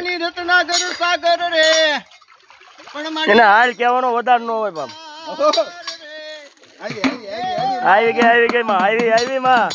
પાણી રત્નાગર સાગર રે પણ એને હાલ કહેવાનો વધારે ન હોય બાપ. આવી ગઈ માં આવી માં.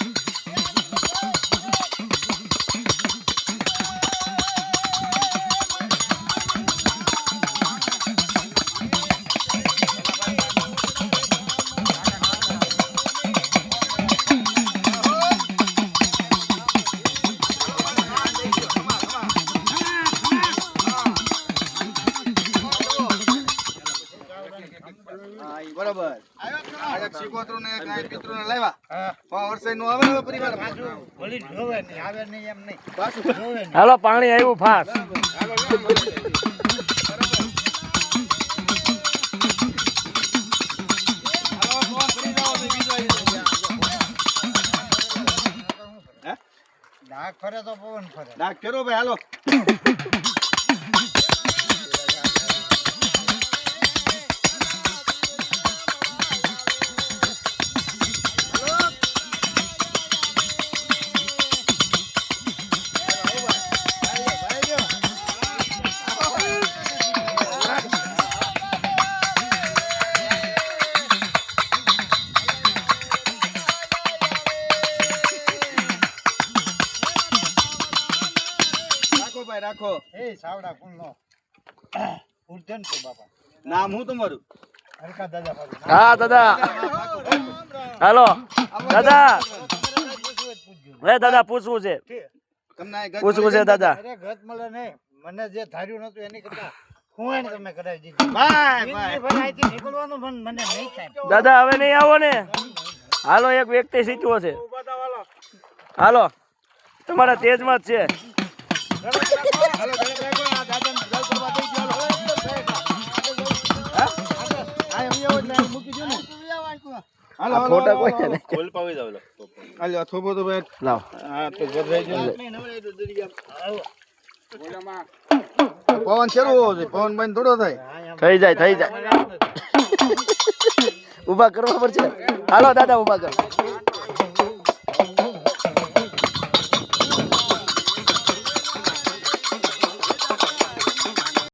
બરાબર આયા શીકોતરો ને કાઈ પિત્રો ને લાવ્યા પણ વર્ષે નો આવે ને પરિવાર વળી જોવે નહીં આવે નહીં એમ નહીં પાછું જોવે નહીં. હાલો પાણી આવ્યું ફાસ. ડાક ફરે તો પવન ફરે. ડાક ફેરો ભાઈ હાલો. રાખો એ સાવડા કોણ નો ઉર્જન તો બાપા નામ હું તમારું હરકા દાદા. હા દાદા હાલો દાદા. હે દાદા પૂછવું છે તમને પૂછવું છે દાદા. અરે ગત મળે નહીં મને જે ધાર્યું નતું એની કરતા હું એને તમે કરાવી દીધું. ભાઈ અહીંથી નીકળવાનું મને નહીં થાય દાદા. હવે નહીં આવો ને. હાલો એક વ્યક્તિ સીચવો છે. હાલો તમારા તેજમાં જ છે. પવન ચેરવો છે. પવન બંધ થોડો થાય. થઈ જાય ઉભા કરવા પડશે. હાલો દાદા ઉભા કરો.